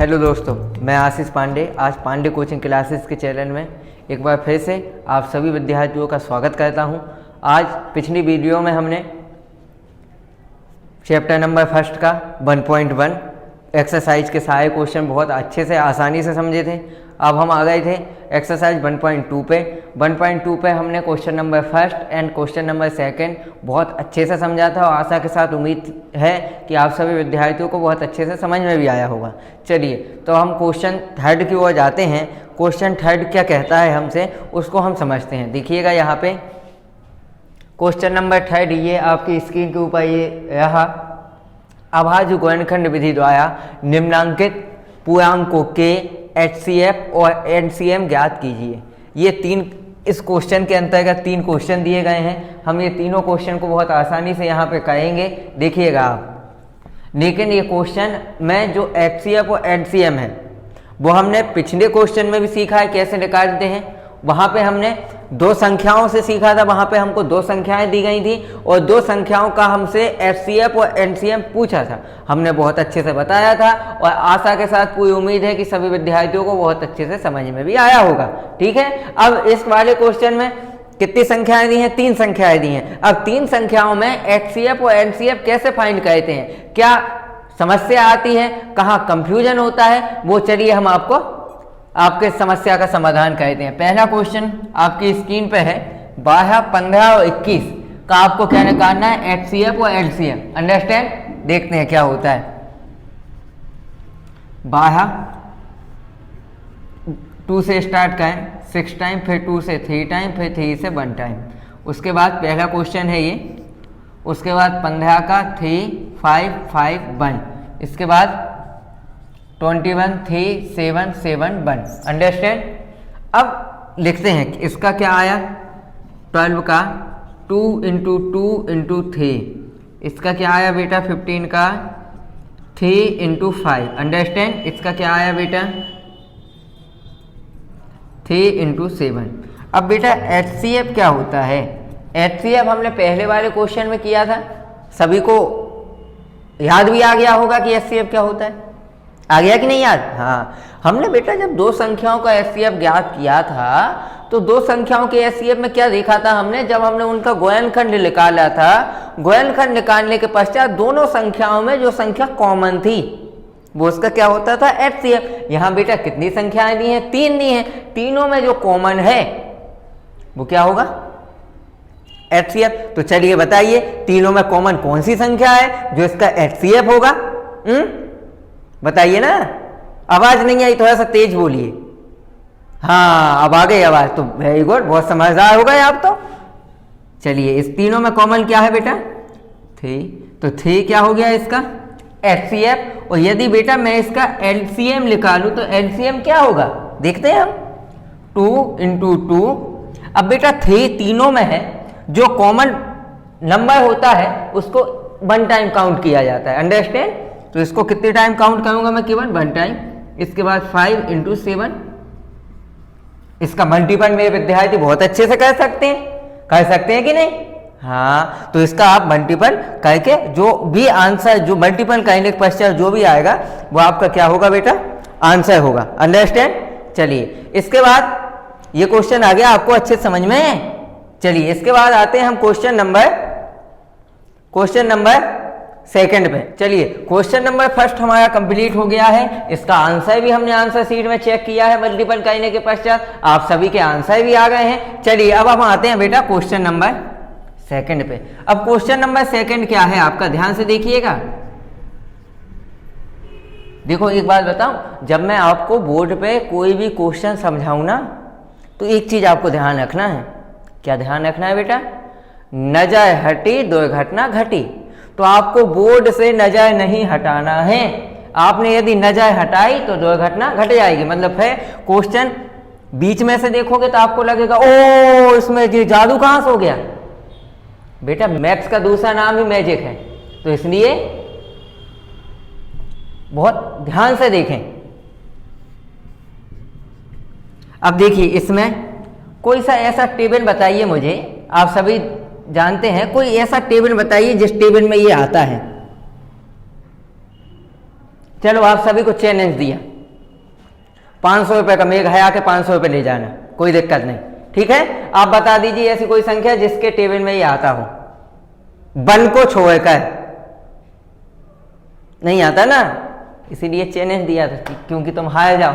Hello दोस्तों, मैं आशीष पांडे आज पांडे कोचिंग क्लासेस के चैनल में एक बार फिर से आप सभी विद्यार्थियों का स्वागत करता हूं। आज पिछली वीडियो में हमने चैप्टर नंबर फर्स्ट का 1.1 एक्सरसाइज के सारे क्वेश्चन बहुत अच्छे से आसानी से समझे थे। अब हम आ गए थे एक्सरसाइज 1.2 पे। 1.2 पे हमने question number first and question number second बहुत अच्छे से समझा था और आशा के साथ उम्मीद है कि आप सभी विद्यार्थियों को बहुत अच्छे से समझ में भी आया होगा। चलिए तो हम क्वेश्चन थर्ड की ओर जाते हैं। क्वेश्चन थर्ड क्या कहता है हमसे, उसको हम समझते हैं। देखिएगा यहाँ पे क्वेश्चन नंबर थर्ड, ये आपकी स्क्रीन के ऊपर ये रहा। अभाज्य गुणनखंड विधि द्वारा निम्नांकित पूर्णांकों के HCF और LCM ज्ञात कीजिए। ये तीन इस क्वेश्चन के अंतर्गत तीन क्वेश्चन दिए गए हैं। हम ये तीनों क्वेश्चन को बहुत आसानी से यहाँ पे करेंगे, देखिएगा आप। लेकिन ये क्वेश्चन में जो HCF और LCM है वो हमने पिछले क्वेश्चन में भी सीखा है कैसे निकालते हैं। वहाँ पे हमने दो संख्याओं से सीखा था, वहाँ पे हमको दो संख्याएं दी गई थी और दो संख्याओं का हमसे HCF और LCM पूछा था। हमने बहुत अच्छे से बताया था और आशा के साथ पूरी उम्मीद है कि सभी विद्यार्थियों को बहुत अच्छे से समझ में भी आया होगा। ठीक है, अब इस वाले क्वेश्चन में कितनी संख्याएं दी हैं? तीन संख्याएं दी हैं। अब तीन संख्याओं में HCF और LCM कैसे फाइंड करते हैं, क्या समस्या आती है, कहाँ कंफ्यूजन होता है, वो चलिए हम आपके समस्या का समाधान करते हैं। पहला क्वेश्चन आपकी स्क्रीन पे है 12, 15 और 21 का आपको क्या निकालना है, HCF और LCM। अंडरस्टैंड, देखते हैं क्या होता है। 12 2 से स्टार्ट करें 6 टाइम, फिर 2 से 3 टाइम, फिर 3 से 1 टाइम। उसके बाद पहला क्वेश्चन है ये। उसके बाद 15 का 3 5 5 1। इसके बाद 21 3 7 7 1। अंडरस्टैंड। अब लिखते हैं कि इसका क्या आया, 12 का 2 इंटू 2 इंटू 3। इसका क्या आया बेटा, 15 का 3 इंटू 5। अंडरस्टैंड। इसका क्या आया बेटा, 3 इंटू 7। अब बेटा HCF क्या होता है? HCF हमने पहले वाले क्वेश्चन में किया था, सभी को याद भी आ गया होगा कि HCF क्या होता है। आ गया कि नहीं याद? हाँ, हमने बेटा जब दो संख्याओं का HCF ज्ञात किया था तो दो संख्याओं के HCF में क्या देखा था हमने, जब हमने उनका गुणनखंड निकाला था, गुणनखंड निकालने के पश्चात दोनों संख्याओं में जो संख्या कॉमन थी वो उसका क्या होता था, HCF। यहाँ बेटा कितनी संख्याएं दी हैं? तीन दी हैं। तीनों में जो कॉमन है वो क्या होगा, HCF। तो चलिए बताइए तीनों में कॉमन कौन सी संख्या है जो इसका HCF होगा? बताइए ना। आवाज नहीं आई, थोड़ा सा तेज बोलिए। हाँ, अब आ गई आवाज, तो वेरी गुड, बहुत समझदार हो गए आप तो। चलिए इस तीनों में कॉमन क्या है बेटा, 3। तो 3 क्या हो गया इसका, HCF। और यदि बेटा मैं इसका LCM निकालूं तो LCM क्या होगा, देखते हैं हम। 2 इंटू 2। अब बेटा 3 तीनों में है, जो कॉमन नंबर होता है उसको 1 टाइम काउंट किया जाता है। अंडरस्टैंड। तो इसको कितने टाइम काउंट करूंगा मैं, केवल 1 टाइम। इसके बाद 5 इंटू 7। इसका मल्टीपल मेरे विद्यार्थी बहुत अच्छे से कर सकते हैं कि नहीं? हाँ, तो इसका आप मल्टीपल करके जो भी आंसर, जो मल्टीपल करने के पश्चात जो भी आएगा वो आपका क्या होगा बेटा, आंसर होगा। अंडरस्टैंड। चलिए इसके बाद ये क्वेश्चन आ गया, आपको अच्छे समझ में है। चलिए इसके बाद आते हैं हम क्वेश्चन नंबर सेकंड पे। चलिए क्वेश्चन नंबर फर्स्ट हमारा कंप्लीट हो गया है। इसका आंसर भी हमने आंसर शीट में चेक किया है मल्टीपल करने के पश्चात, आप सभी के आंसर भी आ गए हैं। चलिए अब हम आते हैं बेटा क्वेश्चन नंबर सेकंड पे। अब क्वेश्चन नंबर सेकंड क्या है आपका, ध्यान से देखिएगा। देखो एक बात बताऊं, जब मैं आपको बोर्ड पे कोई भी क्वेश्चन समझाऊं ना तो एक चीज आपको ध्यान रखना है। क्या ध्यान रखना है बेटा, नजर हटी दुर्घटना घटी। तो आपको बोर्ड से नजर नहीं हटाना है। आपने यदि नजर हटाई तो दुर्घटना घट जाएगी। मतलब है क्वेश्चन बीच में से देखोगे तो आपको लगेगा ओ इसमें ये जादू कहां से हो गया। बेटा मैथ्स का दूसरा नाम ही मैजिक है, तो इसलिए बहुत ध्यान से देखें। अब देखिए इसमें कोई सा ऐसा टेबल बताइए मुझे, आप सभी जानते हैं, कोई ऐसा टेबल बताइए जिस टेबल में ये आता है। चलो आप सभी को चैलेंज दिया, 500 का मेघ है, आके 500 ले जाना, कोई दिक्कत नहीं। ठीक है, आप बता दीजिए ऐसी कोई संख्या जिसके टेबल में ही आता हो, 1 को छोड़कर। नहीं आता ना, इसीलिए चैलेंज दिया था क्योंकि तुम हार जाओ।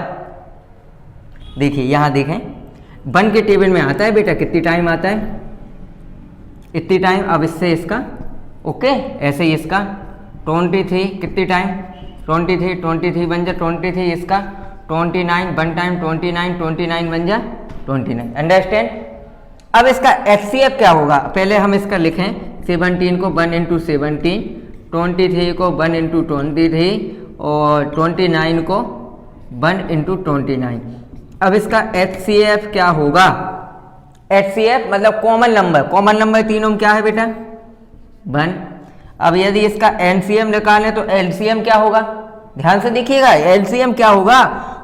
देखिए यहां देखें, 1 के टेबल में आता है बेटा, कितनी टाइम आता है, इतनी टाइम। अब इससे इसका ओके, ऐसे ही इसका 23 कितनी टाइम, 23 बन जा 23, इसका 29 1 टाइम 29 बन जा 29। अंडरस्टैंड। अब इसका HCF क्या होगा, पहले हम इसका लिखें, 17 को 1 इंटू 17, 23 को 1 इंटू 23 और 29 को 1 इंटू 29। अब इसका HCF क्या होगा, HCF मतलब कॉमन नंबर, कॉमन नंबर तीनों में क्या है बेटा 1। अब यदि इसका LCM निकालें तो LCM क्या होगा, ध्यान से देखिएगा, LCM क्या होगा,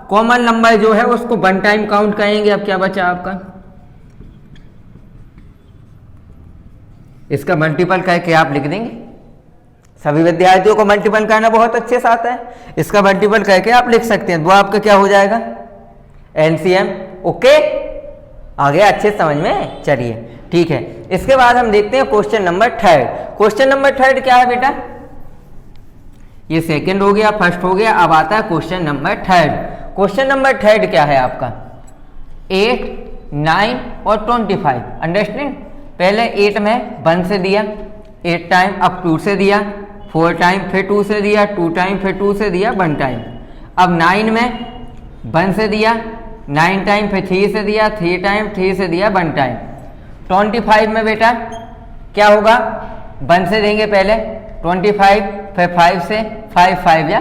कॉमन नंबर जो है उसको 1 टाइम काउंट करेंगे। अब क्या बचा आपका, इसका मल्टीपल करके आप लिख देंगे। सभी विद्यार्थियों को मल्टीपल करना बहुत अच्छे से आता है, इसका मल्टीपल करके आप लिख सकते हैं, वो आपका क्या हो जाएगा LCM। ओके, आ गया अच्छे समझ में, चलिए ठीक है। इसके बाद हम देखते हैं क्वेश्चन नंबर 3। क्वेश्चन नंबर 3 क्या है बेटा, ये सेकंड हो गया, फर्स्ट हो गया, अब आता है क्वेश्चन नंबर 3। क्वेश्चन नंबर 3 क्या है आपका, 8, 9 और 25। अंडरस्टैंड। पहले 8 में 1 से दिया, 8 टाइम, अब 2 से दिया, 4 टाइम, फिर 2 से दिया, 2 टाइम, फिर 2 से दिया, 1 टाइम। अब 9 में 1 से दिया, 9 टाइम, फिर 3 से दिया, 3 टाइम, 3 से दिया, 1 टाइम। 25 में बेटा क्या होगा, 1 से देंगे पहले 25, फिर 5 से 5 या।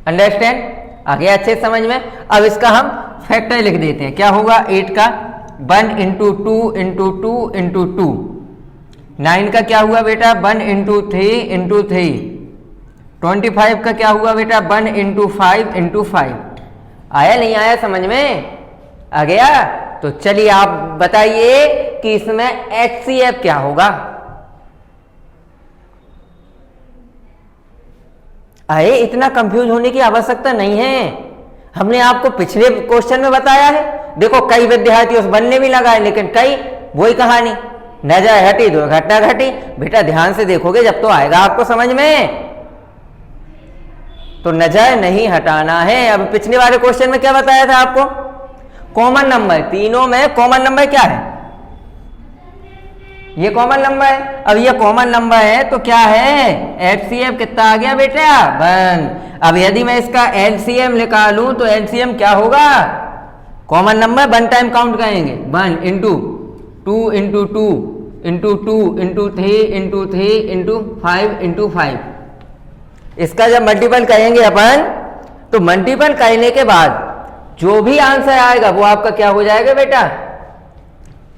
अंडरस्टैंड, आगे अच्छे समझ में। अब इसका हम फैक्टर लिख देते हैं, क्या होगा 8 का 1 इंटू 2 इंटू 2 इंटू 2। 9 का क्या हुआ बेटा 1 इंटू 3 इंटू 3। 25 का क्या हुआ बेटा 1 इंटू 5 इंटू 5। आया नहीं आया समझ में, आ गया। तो चलिए आप बताइए कि इसमें HCF क्या होगा। अरे इतना कंफ्यूज होने की आवश्यकता नहीं है, हमने आपको पिछले क्वेश्चन में बताया है। देखो कई विद्यार्थी उस बनने भी लगाए, लेकिन कई वही कहानी, नजर हटी दुर्घटना घटी। बेटा ध्यान से देखोगे जब तो आएगा आपको समझ में, तो नजर नहीं हटाना है। अब पिछले वाले क्वेश्चन में क्या बताया था आपको, कॉमन नंबर, तीनों में कॉमन नंबर क्या है, ये कॉमन नंबर है। अब ये कॉमन नंबर है तो क्या है HCF कितना आ गया बेटा 1। अब यदि मैं इसका LCM निकालूं तो LCM क्या होगा, कॉमन नंबर 1 टाइम काउंट करेंगे, 1 into 2 into 2 into 2 into 3 into 3 into 5 into 5। इसका जब मल्टीपल करेंगे अपन, तो मल्टीपल करने के बाद जो भी आंसर आएगा वो आपका क्या हो जाएगा बेटा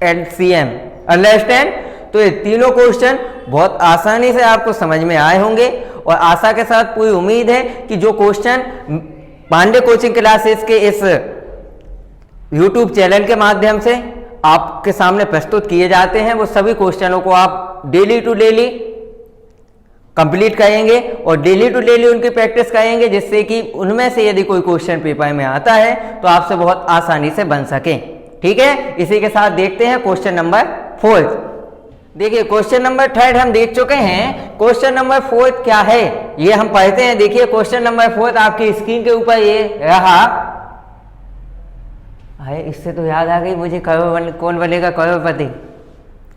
LCM। अंडरस्टैंड। तो ये तीनों क्वेश्चन बहुत आसानी से आपको समझ में आए होंगे, और आशा के साथ पूरी उम्मीद है कि जो क्वेश्चन पांडे कोचिंग क्लासेस के इस YouTube चैनल के माध्यम से आपके सामने प्रस्तुत किए जाते हैं, वो सभी क्वेश्चनों को आप डेली टू डेली कंप्लीट करेंगे और डेली टू डेली उनकी प्रैक्टिस करेंगे, जिससे कि उनमें से यदि कोई क्वेश्चन पेपर में आता है तो आपसे बहुत आसानी से बन सके। ठीक है, इसी के साथ देखते हैं क्वेश्चन नंबर 4। देखिए क्वेश्चन नंबर 3 हम देख चुके हैं, क्वेश्चन नंबर 4 क्या है ये हम पढ़ते हैं। देखिए क्वेश्चन नंबर 4 आपकी स्क्रीन के ऊपर ये रहा है। इससे तो याद आ गई मुझे, कौन बनेगा करोड़पति,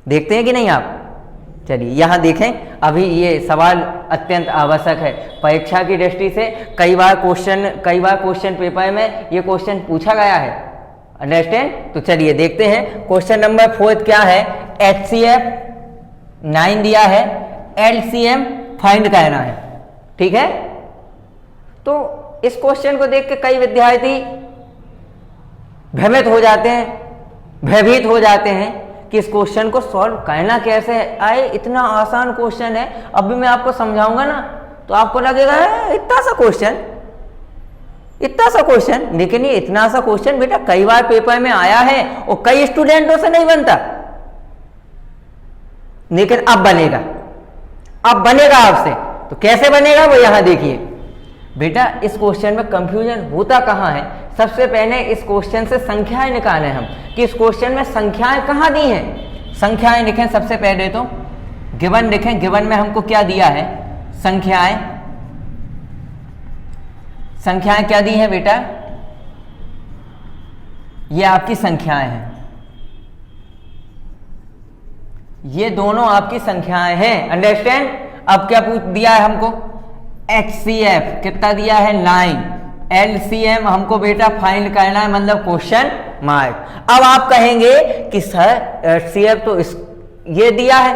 देखते हैं कि नहीं आप। चलिए यहाँ देखें, अभी ये सवाल अत्यंत आवश्यक है परीक्षा की दृष्टि से। कई बार क्वेश्चन पेपर में ये क्वेश्चन पूछा गया है। अंडरस्टैंड। तो चलिए देखते हैं क्वेश्चन नंबर 4 क्या है। HCF 9 दिया है, LCM फाइंड करना है। ठीक है, तो इस क्वेश्चन को देख के कई विद्यार्थी भ्रमित हो जाते हैं, भयभीत हो जाते हैं कि इस क्वेश्चन को सॉल्व करना कैसे है। आए इतना आसान क्वेश्चन है, अभी मैं आपको समझाऊंगा ना तो आपको लगेगा इतना सा क्वेश्चन, लेकिन ये इतना सा क्वेश्चन बेटा कई बार पेपर में आया है और कई स्टूडेंटों से नहीं बनता, लेकिन अब बनेगा आपसे। तो कैसे बनेगा वो यहां देखिए। बेटा इस क्वेश्चन में कंफ्यूजन होता कहाँ है? सबसे पहले इस क्वेश्चन से संख्याएं निकालें हम कि इस क्वेश्चन में संख्याएं कहाँ दी हैं। संख्याएं लिखें सबसे पहले तो, गिवन लिखें। गिवन में हमको क्या दिया है? संख्याएं। संख्याएं क्या दी हैं बेटा? ये आपकी संख्याएं हैं, ये दोनों आपकी संख्याएं हैं। अंडरस्टैंड? अब क्या पूछ दिया है हमको? HCF कितना दिया है? 9। LCM हमको बेटा फाइंड करना है, मतलब क्वेश्चन मार्क। अब आप कहेंगे कि सर HCF तो इस ये दिया है।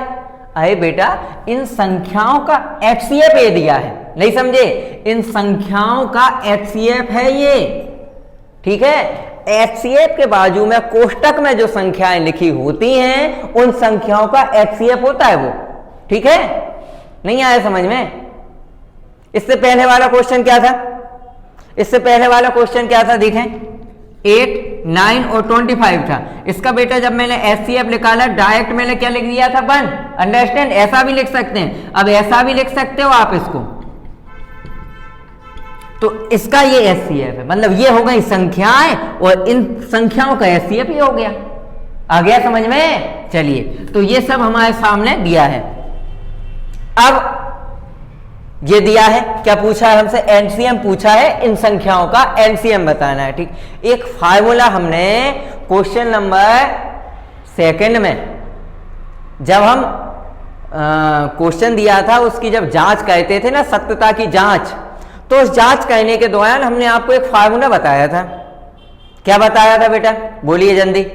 अरे बेटा इन संख्याओं का HCF ये दिया है, नहीं समझे? इन संख्याओं का HCF है ये, ठीक है। HCF के बाजू में कोष्टक में जो संख्याएं लिखी होती हैं उन संख्याओं का HCF होता है वो, ठीक है। नहीं आया समझ में? इससे पहले वाला क्वेश्चन क्या था? इससे पहले वाला क्वेश्चन क्या था? देखें 8, 9 और 25 था। इसका बेटा जब मैंने HCF निकाला डायरेक्ट मैंने क्या लिख दिया था? 1। अंडरस्टैंड? ऐसा भी लिख सकते हैं। अब ऐसा भी लिख सकते हो आप इसको, तो इसका ये HCF है, मतलब ये हो गई संख्याएं और इन संख्याओं का HCF ये हो गया। आ गया समझ में? चलिए, तो ये सब हमारे सामने दिया है। अब ये दिया है, क्या पूछा है हमसे? LCM पूछा है, इन संख्याओं का LCM बताना है, ठीक। एक फार्मूला हमने क्वेश्चन नंबर 2 में जब हम क्वेश्चन दिया था उसकी जब जांच करते थे ना, सत्यता की जांच, तो उस जांच करने के दौरान हमने आपको एक फार्मूला बताया था। क्या बताया था बेटा? बोलिए जल्दी।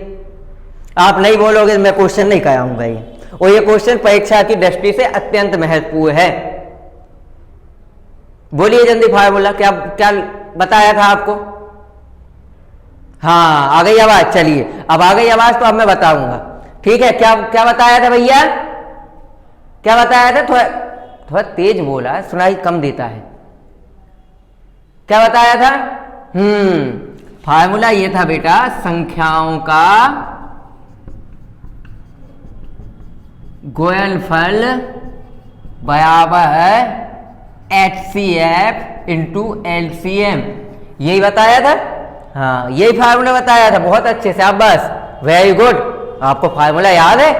आप नहीं बोलोगे मैं क्वेश्चन नहीं कराऊंगा ये, और ये क्वेश्चन परीक्षा की दृष्टि से अत्यंत महत्वपूर्ण है। बोलिए जल्दी फार्मूला क्या क्या बताया था आपको? हाँ आ गई आवाज। चलिए अब आ गई आवाज तो अब मैं बताऊंगा, ठीक है। क्या क्या बताया था भैया? क्या बताया था? थोड़ा तेज बोला, सुनाई कम देता है। क्या बताया था? फार्मूला ये था बेटा, संख्याओं का गुणनफल बराबर है HCF इंटू LCM। यही बताया था। हाँ यही फार्मूला बताया था, बहुत अच्छे से। आप बस वेरी गुड, आपको फार्मूला याद है।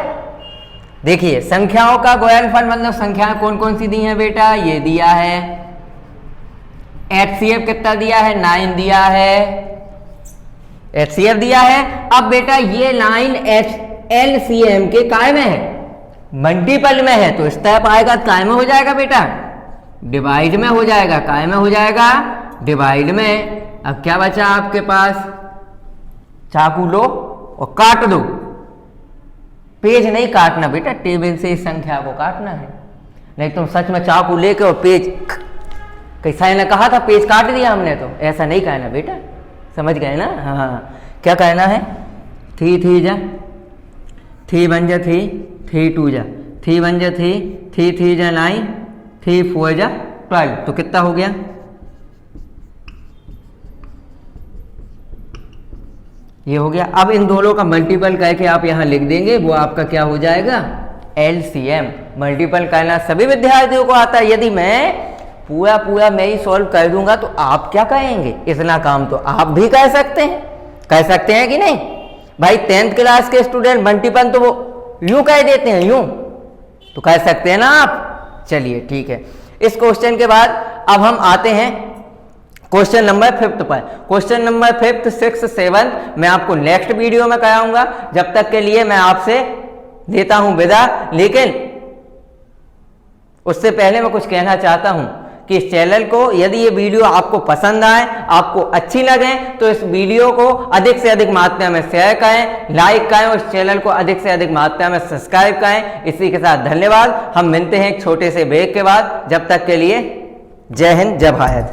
देखिए संख्याओं का गुणनफल मतलब संख्याएं कौन कौन सी दी हैं बेटा? ये दिया है। HCF कितना दिया है? 9 दिया है। HCF दिया है। अब बेटा ये लाइन LCM के काय में है? मल्टीपल में है, तो इस तरफ आएगा काय में हो जाएगा बेटा? डिवाइड में हो जाएगा। काय में हो जाएगा? डिवाइड में। अब क्या बचा आपके पास? चाकू लो और काट दो। पेज नहीं काटना बेटा, टेबल से इस संख्या को काटना है, नहीं तुम सच में चाकू लेके और पेज, कैसा ने कहा था पेज काट दिया हमने, तो ऐसा नहीं कहना बेटा, समझ गए ना? हाँ क्या कहना है? 3 3 जा 3 1 जा 3 3 2 जा 3 1 जा 3 3 3 जा 9 3 4 जा 12। तो कितना हो गया? ये हो गया। अब इन दोनों का मल्टीपल करके आप यहां लिख देंगे, वो आपका क्या हो जाएगा? LCM। मल्टीपल करना सभी विद्यार्थियों को आता है। यदि मैं पूरा मैं ही सॉल्व कर दूंगा तो आप क्या कहेंगे? इतना काम तो आप भी कर सकते हैं। कह सकते हैं कि नहीं भाई? 10th क्लास के स्टूडेंट मल्टीपल तो वो यूं कह देते हैं, यूं तो कह सकते हैं ना आप। चलिए ठीक है। इस क्वेश्चन के बाद अब हम आते हैं क्वेश्चन नंबर 5 पर। क्वेश्चन नंबर 5, 6, 7 मैं आपको नेक्स्ट वीडियो में कराऊंगा। जब तक के लिए मैं आपसे लेता हूं विदा। लेकिन उससे पहले मैं कुछ कहना चाहता हूं कि इस चैनल को, यदि ये वीडियो आपको पसंद आए, आपको अच्छी लगे, तो इस वीडियो को अधिक से अधिक मात्रा में शेयर करें, लाइक करें और इस चैनल को अधिक से अधिक मात्रा में सब्सक्राइब करें। इसी के साथ धन्यवाद। हम मिलते हैं एक छोटे से ब्रेक के बाद। जब तक के लिए जय हिंद, जय भारत।